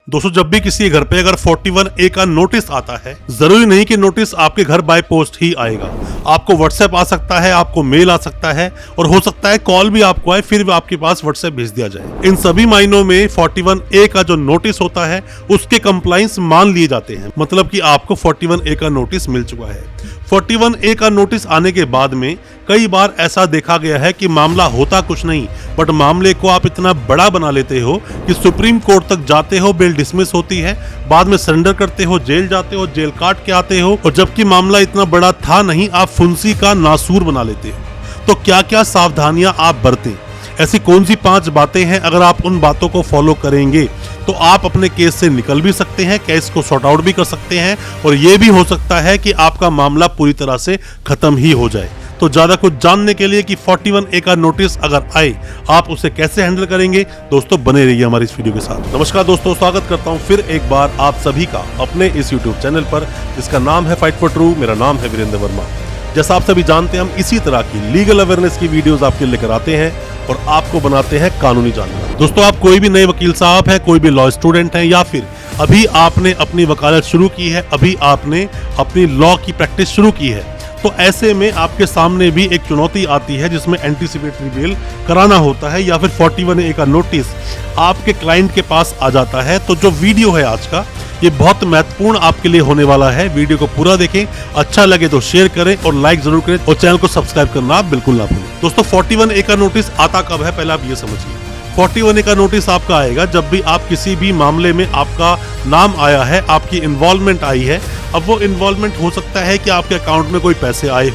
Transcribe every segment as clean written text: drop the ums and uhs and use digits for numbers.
दोस्तों जब भी किसी घर पे अगर 41A का नोटिस आता है, जरूरी नहीं कि नोटिस आपके घर बाय पोस्ट ही आएगा। आपको व्हाट्सएप आ सकता है, आपको मेल आ सकता है और हो सकता है कॉल भी आपको आए, फिर भी आपके पास व्हाट्सएप भेज दिया जाए। इन सभी मायनों में 41A का जो नोटिस होता है उसके कंप्लायंस मान लिए जाते हैं, मतलब कि आपको 41A का नोटिस मिल चुका है। 41A का नोटिस आने के बाद में कई बार ऐसा देखा गया है कि मामला होता कुछ नहीं, बट मामले को आप इतना बड़ा बना लेते हो कि सुप्रीम कोर्ट तक जाते हो, बेल डिसमिस होती है, बाद में सरेंडर करते हो, जेल जाते हो, जेल काट के आते हो, और जबकि मामला इतना बड़ा था नहीं, आप फुंसी का नासूर बना लेते हो। तो क्या क्या सावधानियां आप बरतें, ऐसी कौन सी 5 बातें हैं, अगर आप उन बातों को फॉलो करेंगे तो आप अपने केस से निकल भी सकते हैं, केस को सॉर्ट आउट भी कर सकते हैं, और ये भी हो सकता है कि आपका मामला पूरी तरह से खत्म ही हो जाए। तो ज्यादा कुछ जानने के लिए कि 41A का नोटिस अगर आए आप उसे कैसे हैंडल करेंगे, दोस्तों बने रहिए हमारी इस वीडियो के साथ। नमस्कार दोस्तों, स्वागत करता हूं फिर एक बार आप सभी का अपने इस YouTube चैनल पर, जिसका नाम है फाइट फॉर ट्रू। मेरा नाम है वीरेंद्र वर्मा। जैसा आप सभी जानते हैं, हम इसी तरह की लीगल अवेयरनेस की वीडियोस आपके लेकर आते हैं और आपको बनाते हैं कानूनी जानकार। दोस्तों आप कोई भी नए वकील साहब हैं, कोई भी लॉ स्टूडेंट हैं, या फिर अभी आपने अपनी वकालत शुरू की है, अभी आपने अपनी लॉ की प्रैक्टिस शुरू की है, तो ऐसे में आपके सामने भी एक चुनौती आती है जिसमें एंटीसिपेटरी बेल कराना होता है, या फिर 41A का नोटिस आपके क्लाइंट के पास आ जाता है। तो जो वीडियो है आज का, ये बहुत महत्वपूर्ण आपके लिए होने वाला है। वीडियो को पूरा देखें, अच्छा लगे तो शेयर करें और लाइक जरूर करें, और चैनल को सब्सक्राइब करना आप बिल्कुल ना भूलें। दोस्तों 41A का नोटिस आता कब है, पहले आप ये समझिए। 41A का नोटिस आपका आएगा जब भी आप किसी भी मामले में आपका नाम आया है, आपकी इन्वॉल्वमेंट आई है। अब वो इन्वॉल्वमेंट हो सकता है कि आपके अकाउंट में कोई पैसे आए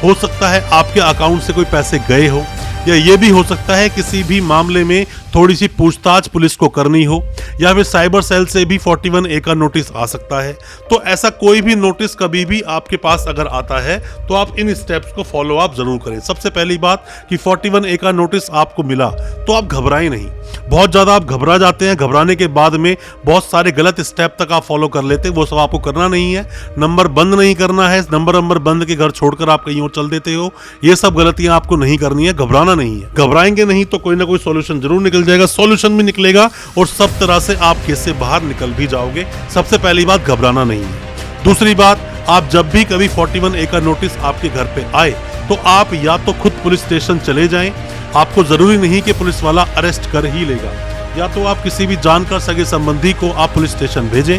हो सकता है आपके अकाउंट से कोई पैसे गए हो, या ये भी हो सकता है किसी भी मामले में थोड़ी सी पूछताछ पुलिस को करनी हो, या फिर साइबर सेल से भी 41A का नोटिस आ सकता है। तो ऐसा कोई भी नोटिस कभी भी आपके पास अगर आता है तो आप इन स्टेप्स को फॉलो आप जरूर करें। सबसे पहली बात कि 41A का नोटिस आपको मिला तो आप घबराएं नहीं। बहुत ज़्यादा आप घबरा जाते हैं, घबराने के बाद में बहुत सारे गलत स्टेप तक आप फॉलो कर लेते हैं, वो सब आपको करना नहीं है। नंबर बंद नहीं करना है, नंबर बंद के घर छोड़कर आप कहीं और चल देते हो, ये सब गलतियां आपको नहीं करनी है। घबराना नहीं है, घबराएंगे नहीं तो कोई ना कोई सॉल्यूशन जरूर निकल जाएगा, सॉल्यूशन भी निकलेगा और सब तरह से आप केस से बाहर निकल भी जाओगे। सबसे पहली बात घबराना नहीं है। दूसरी बात, आप जब भी कभी 41A का नोटिस आपके घर पे आए तो आप या तो खुद पुलिस स्टेशन चले जाएं, आपको जरूरी नहीं कि पुलिस वाला अरेस्ट कर ही लेगा, या तो आप किसी भी जानकार सगे संबंधी को आप पुलिस स्टेशन भेजें।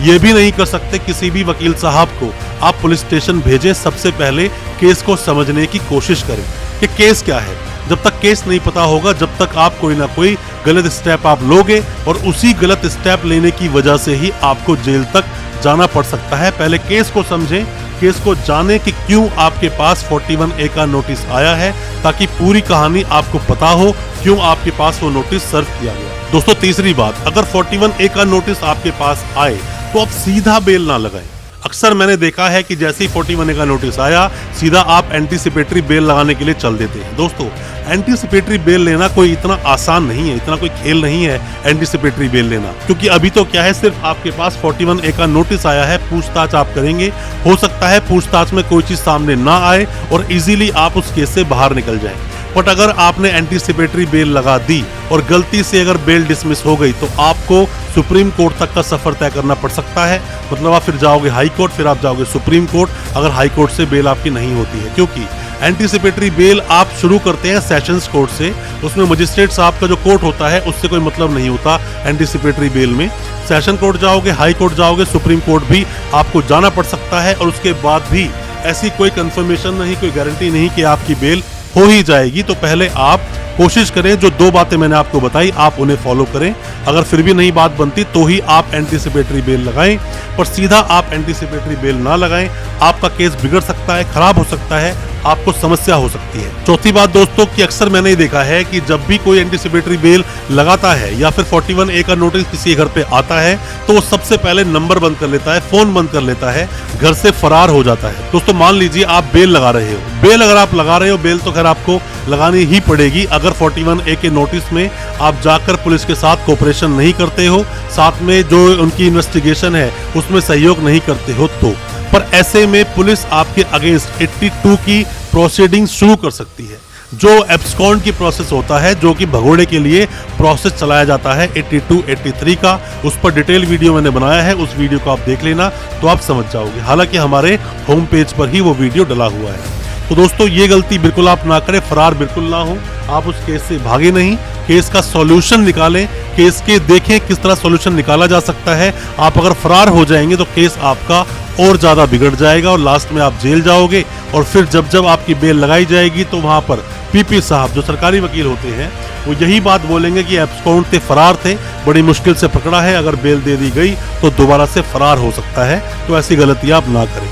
ये भी नहीं कर सकते किसी भी वकील साहब को आप पुलिस स्टेशन भेजें। सबसे पहले केस को समझने की कोशिश करें कि केस क्या है। जब तक केस नहीं पता होगा, जब तक आप कोई ना कोई गलत स्टेप आप लोगे, और उसी गलत स्टेप लेने की वजह से ही आपको जेल तक जाना पड़ सकता है। पहले केस को समझें, केस को जाने कि क्यों आपके पास 41A का नोटिस आया है, ताकि पूरी कहानी आपको पता हो क्यों आपके पास वो नोटिस सर्व किया गया। दोस्तों तीसरी बात, अगर 41A का नोटिस आपके पास आए तो आप सीधा बेल ना लगाएं। अक्सर मैंने देखा है कि जैसे ही 41A का नोटिस आया, सीधा आप एंटीसिपेटरी बेल लगाने के लिए चल देते हैं। दोस्तों एंटीसिपेटरी बेल लेना कोई इतना आसान नहीं है, इतना कोई खेल नहीं है एंटीसिपेटरी बेल लेना, क्योंकि अभी तो क्या है, सिर्फ आपके पास 41A का नोटिस आया है, पूछताछ आप करेंगे। हो सकता है पूछताछ में कोई चीज सामने ना आए और इजीली आप उस केस से बाहर निकल जाएं। बट अगर आपने एंटीसिपेटरी बेल लगा दी और गलती से अगर बेल डिसमिस हो गई तो आपको सुप्रीम कोर्ट तक का सफर तय करना पड़ सकता है। मतलब आप फिर जाओगे हाई कोर्ट, फिर आप जाओगे सुप्रीम कोर्ट, अगर हाई कोर्ट से बेल आपकी नहीं होती है। क्योंकि एंटीसिपेटरी बेल आप शुरू करते हैं सेशंस कोर्ट से, उसमें मजिस्ट्रेट साहब का जो कोर्ट होता है उससे कोई मतलब नहीं होता एंटीसिपेटरी बेल में। सेशन कोर्ट जाओगे, हाई कोर्ट जाओगे, सुप्रीम कोर्ट भी आपको जाना पड़ सकता है, और उसके बाद भी ऐसी कोई कंफर्मेशन नहीं, कोई गारंटी नहीं कि आपकी बेल हो ही जाएगी। तो पहले आप कोशिश करें, जो 2 बातें मैंने आपको बताई आप उन्हें फॉलो करें। अगर फिर भी नहीं बात बनती तो ही आप एंटीसिपेटरी बेल लगाएं, पर सीधा आप एंटीसिपेटरी बेल ना लगाएं। आपका केस बिगड़ सकता है, खराब हो सकता है, आपको समस्या हो सकती है। चौथी बात दोस्तों कि अक्सर मैंने ये देखा है कि जब भी कोई एंटीसिपेटरी बेल लगाता है या फिर 41A का नोटिस किसी घर पे आता है तो वो सबसे पहले नंबर बंद कर लेता है, फोन बंद कर लेता है, घर से फरार हो जाता है। दोस्तों मान लीजिए आप बेल लगा रहे हो, बेल अगर आप लगा रहे हो, बेल तो खैर आपको लगानी ही पड़ेगी अगर 41A के नोटिस में आप जाकर पुलिस के साथ कोऑपरेशन नहीं करते हो, साथ में जो उनकी इन्वेस्टिगेशन है उसमें सहयोग नहीं करते हो तो। पर ऐसे में पुलिस आपके अगेंस्ट 82 की प्रोसीडिंग शुरू कर सकती है। जो एब्सकॉन्ड की प्रोसेस होता है, जो कि भगोड़े के लिए प्रोसेस चलाया जाता है 82, 83 का, उस पर डिटेल वीडियो मैंने बनाया है, उस वीडियो को आप देख लेना तो आप समझ जाओगे। हालांकि हमारे होम पेज पर ही वो वीडियो डला हुआ है। तो दोस्तों ये गलती बिल्कुल आप ना करें, फरार बिल्कुल ना हो, आप उस केस से भागे नहीं, केस का सॉल्यूशन निकालें, केस के देखें किस तरह सॉल्यूशन निकाला जा सकता है। आप अगर फरार हो जाएंगे तो केस आपका और ज्यादा बिगड़ जाएगा और लास्ट में आप जेल जाओगे। और फिर जब आपकी बेल लगाई जाएगी तो वहां पर पीपी साहब जो सरकारी वकील होते हैं वो यही बात बोलेंगे कि एब्सकॉन्ड थे, फरार थे, बड़ी मुश्किल से पकड़ा है, अगर बेल दे दी गई तो दोबारा से फरार हो सकता है। तो ऐसी गलती आप ना करें।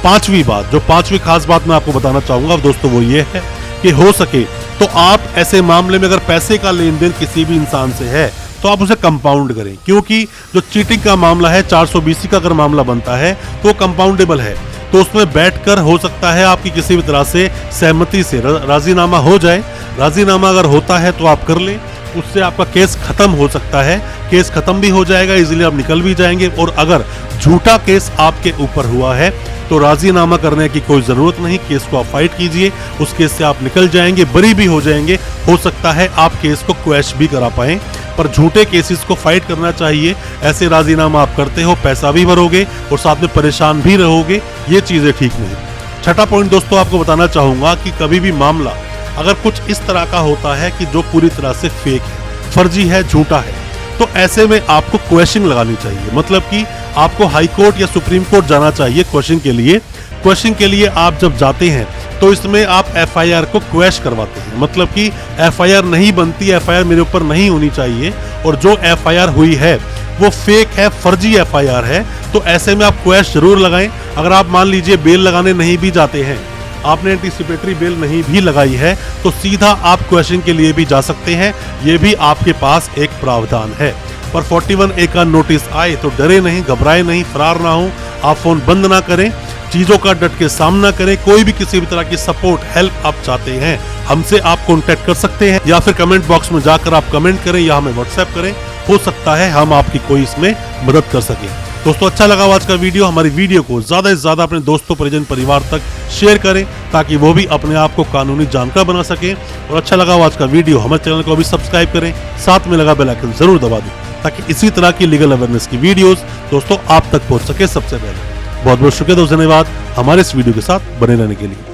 पांचवी खास बात मैं आपको बताना चाहूंगा दोस्तों वो ये है कि हो सके तो आप ऐसे मामले में अगर पैसे का लेन देन किसी भी इंसान से है तो आप उसे कंपाउंड करें, क्योंकि जो चीटिंग का मामला है 420 का अगर मामला बनता है तो कंपाउंडेबल है। तो उसमें बैठकर हो सकता है आपकी किसी भी तरह से सहमति से राजीनामा हो जाए। राजीनामा अगर होता है तो आप कर लें, उससे आपका केस खत्म हो सकता है, केस खत्म भी हो जाएगा, इजीली आप निकल भी जाएंगे। और अगर झूठा केस आपके ऊपर हुआ है तो राजीनामा करने की कोई जरूरत नहीं, केस को आप फाइट कीजिए, उस केस से आप निकल जाएंगे, बरी भी हो जाएंगे। हो सकता है आप केस को क्वैश भी करा पाएं, पर झूठे केसेस को फाइट करना चाहिए। ऐसे राजीनामा आप करते हो, पैसा भी भरोगे और साथ में परेशान भी रहोगे, ये चीजें ठीक नहीं। छठा पॉइंट दोस्तों आपको बताना चाहूंगा कि कभी भी मामला अगर कुछ इस तरह का होता है कि जो पूरी तरह से फेक है, फर्जी है, झूठा है, तो ऐसे में आपको क्वेश्चन लगानी चाहिए। मतलब कि आपको हाई कोर्ट या सुप्रीम कोर्ट जाना चाहिए क्वेश्चन के लिए। क्वेश्चन के लिए आप जब जाते हैं तो इसमें आप एफआईआर को क्वैश करवाते हैं, मतलब कि एफआईआर नहीं बनती, एफआईआर मेरे ऊपर नहीं होनी चाहिए और जो एफआईआर हुई है वो फेक है, फर्जी एफआईआर है। तो ऐसे में आप क्वैश जरूर लगाएं। अगर आप मान लीजिए बेल लगाने नहीं भी जाते हैं, आपने एंटीसिपेटरी बेल नहीं भी लगाई है, तो सीधा आप क्वेश्चन के लिए भी जा सकते हैं, ये भी आपके पास एक प्रावधान है। पर 41A का नोटिस आए तो डरे नहीं, घबराए नहीं, फरार ना हो, आप फोन बंद ना करें, चीजों का डट के सामना करें। कोई भी किसी भी तरह की सपोर्ट, हेल्प आप चाहते हैं, हमसे आप कांटेक्ट कर सकते हैं, या फिर कमेंट बॉक्स में जाकर आप कमेंट करें या हमें व्हाट्सएप करें, हो सकता है हम आपकी कोई इसमें मदद कर सकें। दोस्तों अच्छा लगा आज का वीडियो, हमारी वीडियो को ज्यादा से ज्यादा अपने दोस्तों, परिजन, परिवार तक शेयर करें ताकि वो भी अपने आप को कानूनी जानकार बना सके। और अच्छा लगा आज का वीडियो, हमारे चैनल को भी सब्सक्राइब करें, साथ में लगा बेल आइकन जरूर दबा दें ताकि इसी तरह की लीगल अवेयरनेस की वीडियोस दोस्तों आप तक पहुंच सके सबसे पहले। बहुत बहुत शुक्रिया दोस्तों, धन्यवाद हमारे इस वीडियो के साथ बने रहने के लिए।